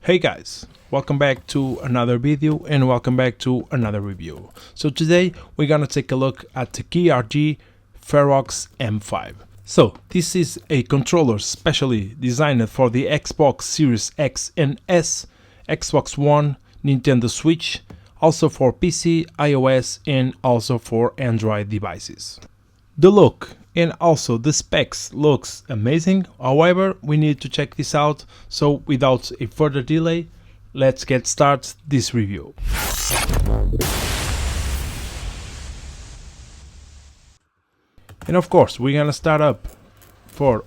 Hey guys, welcome back to another video and welcome back to another review. So today we're gonna take a look at the QRD FERROX M5. So this is a controller specially designed for the Xbox Series X and S, Xbox One, Nintendo Switch, also for PC, iOS and also for Android devices. The look and also the specs looks amazing. However, we need to check this out, so without a further delay, let's get started this review. And of course, we're gonna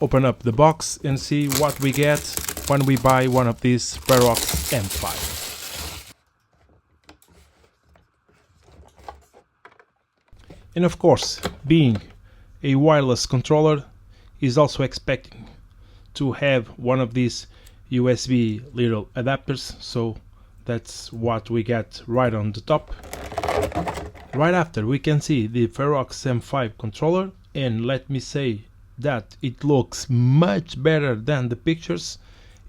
open up the box and see what we get when we buy one of these FERROX M5. And of course, being a wireless controller is also expecting to have one of these USB little adapters, so that's what we get right on the top. Right after we can see the FERROX M5 controller, and let me say that it looks much better than the pictures.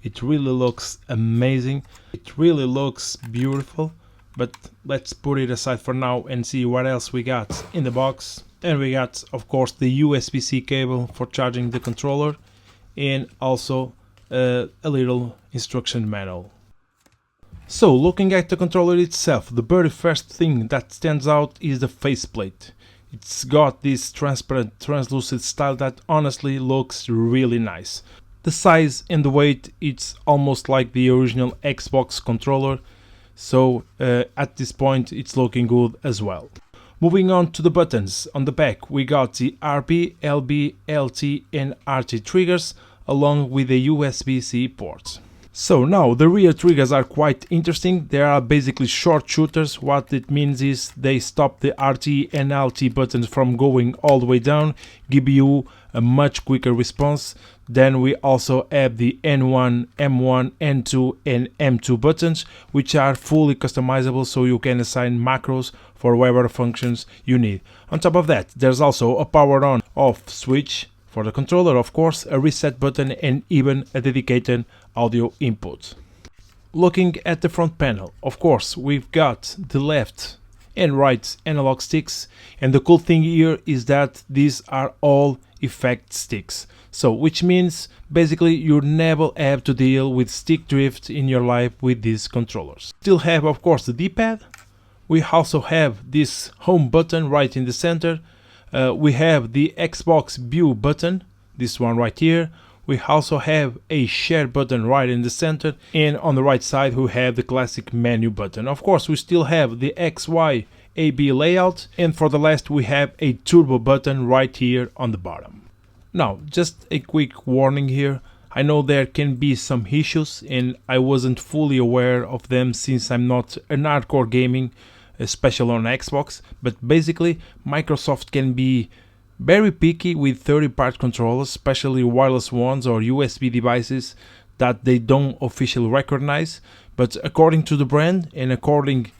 It really looks amazing, it really looks beautiful, but let's put it aside for now and see what else we got in the box. And we got, of course, the USB-C cable for charging the controller and also a little instruction manual. So, looking at the controller itself, the very first thing that stands out is the faceplate. It's got this transparent, translucent style that honestly looks really nice. The size and the weight, it's almost like the original Xbox controller, so at this point it's looking good as well. Moving on to the buttons, on the back we got the RB, LB, LT and RT triggers along with the USB-C ports. So now the rear triggers are quite interesting. They are basically short shooters. What it means is they stop the RT and LT buttons from going all the way down, give you a much quicker response. Then we also have the N1, M1, N2 and M2 buttons, which are fully customizable, so you can assign macros for whatever functions you need. On top of that, there's also a power on off switch for the controller, of course, a reset button and even a dedicated audio input. Looking at the front panel, of course, we've got the left and right analog sticks, and the cool thing here is that these are all effect sticks. So, which means basically you never have to deal with stick drift in your life with these controllers. Still have, of course, the D-pad. We also have this home button right in the center. We have the Xbox View button, this one right here. We also have a share button right in the center, and on the right side we have the classic menu button. Of course, we still have the XY AB layout, and for the last we have a turbo button right here on the bottom. Now, just a quick warning here. I know there can be some issues and I wasn't fully aware of them since I'm not an hardcore gaming, especially on Xbox, but basically Microsoft can be very picky with third-party controllers, especially wireless ones or USB devices that they don't officially recognize. But according to the brand and according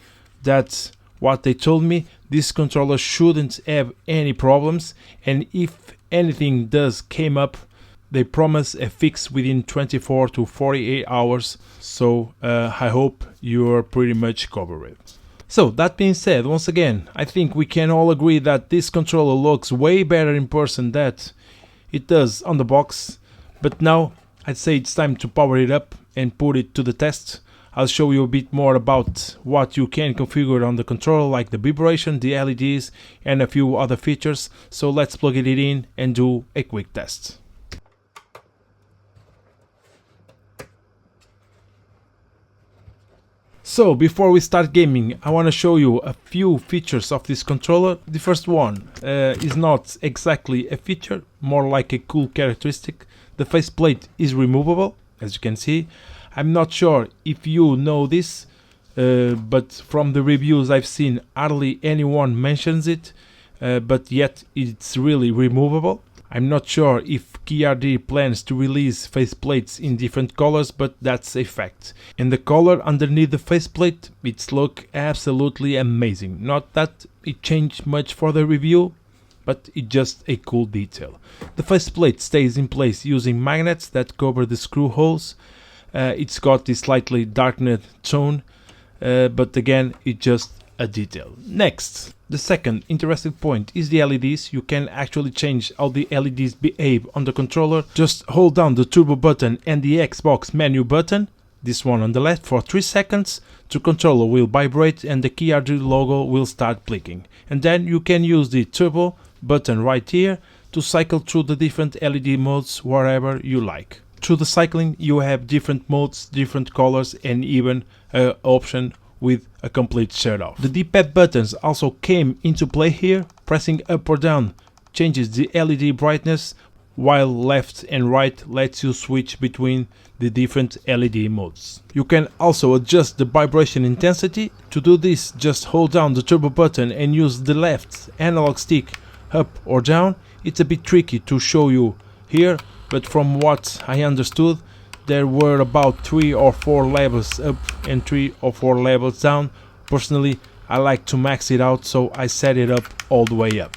that's what they told me, this controller shouldn't have any problems, and if anything does came up, they promise a fix within 24 to 48 hours, so I hope you're pretty much covered. So that being said, once again, I think we can all agree that this controller looks way better in person than it does on the box, but now I'd say it's time to power it up and put it to the test. I'll show you a bit more about what you can configure on the controller, like the vibration, the LEDs and a few other features, so let's plug it in and do a quick test. So before we start gaming, I want to show you a few features of this controller. The first one is not exactly a feature, more like a cool characteristic. The faceplate is removable, as you can see. I'm not sure if you know this, but from the reviews I've seen, hardly anyone mentions it, but yet it's really removable. I'm not sure if QRD plans to release faceplates in different colors, but that's a fact. And the color underneath the faceplate, it's look absolutely amazing. Not that it changed much for the review, but it's just a cool detail. The faceplate stays in place using magnets that cover the screw holes. It's got this slightly darkened tone, but again, it's just a detail. Next, the second interesting point is the LEDs. You can actually change how the LEDs behave on the controller. Just hold down the turbo button and the Xbox menu button, this one on the left, for 3 seconds. The controller will vibrate and the QRD logo will start blinking. And then you can use the turbo button right here to cycle through the different LED modes wherever you like. Through the cycling you have different modes, different colors, and even an option with a complete shut off. The D-pad buttons also came into play here. Pressing up or down changes the LED brightness, while left and right lets you switch between the different LED modes. You can also adjust the vibration intensity. To do this, just hold down the turbo button and use the left analog stick up or down. It's a bit tricky to show you here, but from what I understood, there were about 3 or 4 levels up and 3 or 4 levels down. Personally, I like to max it out, so I set it up all the way up.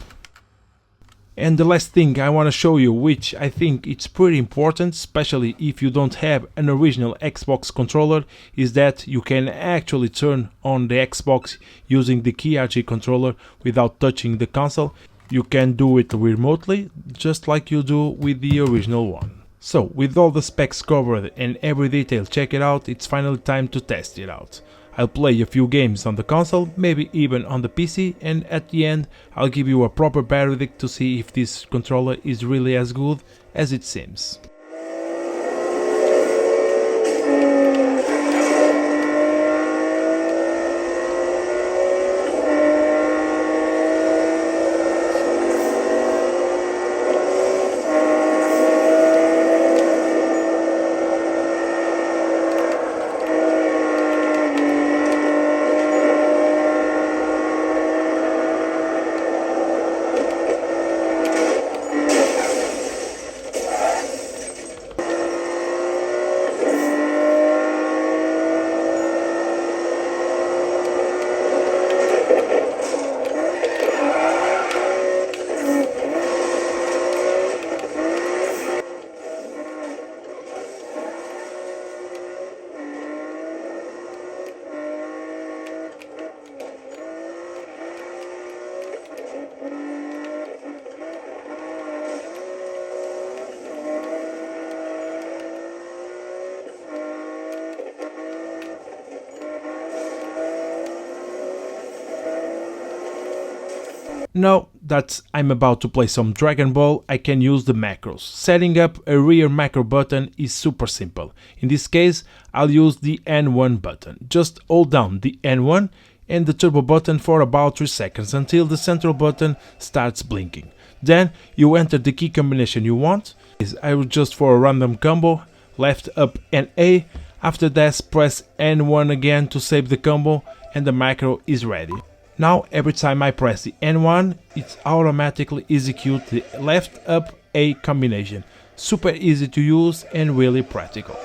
And the last thing I want to show you, which I think it's pretty important, especially if you don't have an original Xbox controller, is that you can actually turn on the Xbox using the QRD controller without touching the console. You can do it remotely, just like you do with the original one. So, with all the specs covered and every detail checked out, it's finally time to test it out. I'll play a few games on the console, maybe even on the PC, and at the end I'll give you a proper verdict to see if this controller is really as good as it seems. Now that I'm about to play some Dragon Ball, I can use the macros. Setting up a rear macro button is super simple. In this case, I'll use the N1 button. Just hold down the N1 and the turbo button for about 3 seconds until the central button starts blinking. Then you enter the key combination you want. I will just for a random combo, left, up and A. After that, press N1 again to save the combo and the macro is ready. Now every time I press the N1, it automatically executes the left, up, A combination. Super easy to use and really practical.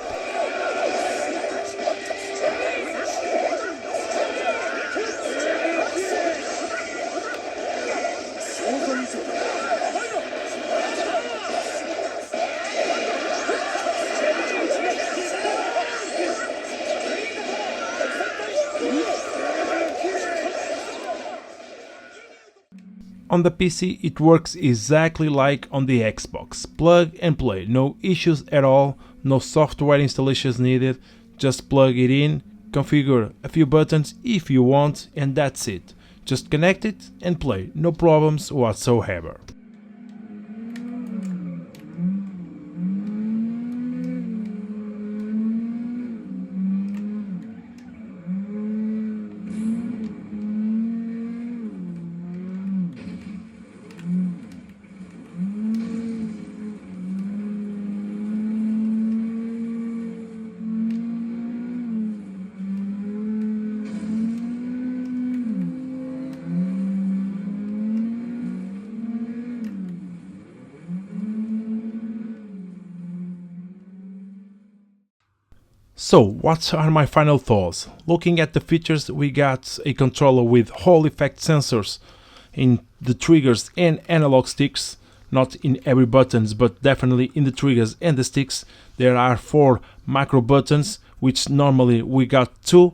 On the PC it works exactly like on the Xbox. Plug and play, no issues at all, no software installations needed, just plug it in, configure a few buttons if you want, and that's it. Just connect it and play, no problems whatsoever. So, what are my final thoughts? Looking at the features, we got a controller with Hall effect sensors in the triggers and analog sticks. not in every buttons, but definitely in the triggers and the sticks. There are 4 macro buttons, which normally we got 2.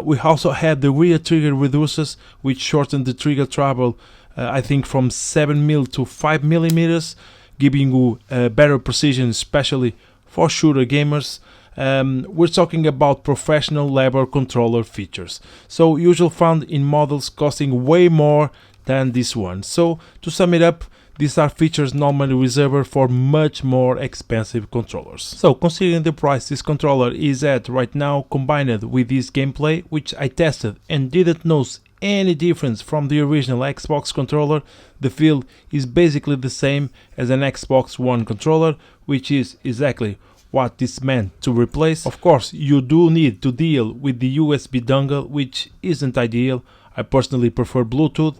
We also have the rear trigger reducers, which shorten the trigger travel, I think from 7mm to 5mm, giving you better precision, especially for shooter gamers. We're talking about professional lever controller features, so usually found in models costing way more than this one. So to sum it up, these are features normally reserved for much more expensive controllers. So considering the price this controller is at right now, combined with this gameplay, which I tested and didn't notice any difference from the original Xbox controller, the feel is basically the same as an Xbox One controller, which is exactly what it's meant to replace. Of course, you do need to deal with the USB dongle, which isn't ideal. I personally prefer Bluetooth.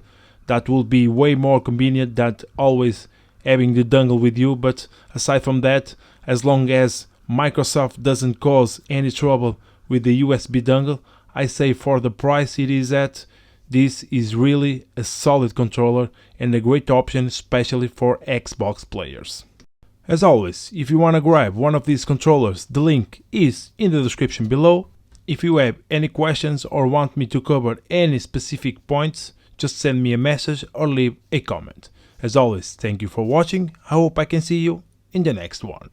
That will be way more convenient than always having the dongle with you, but aside from that, as long as Microsoft doesn't cause any trouble with the USB dongle, I say for the price it is at, this is really a solid controller and a great option, especially for Xbox players. As always, if you want to grab one of these controllers, the link is in the description below. If you have any questions or want me to cover any specific points, just send me a message or leave a comment. As always, thank you for watching. I hope I can see you in the next one.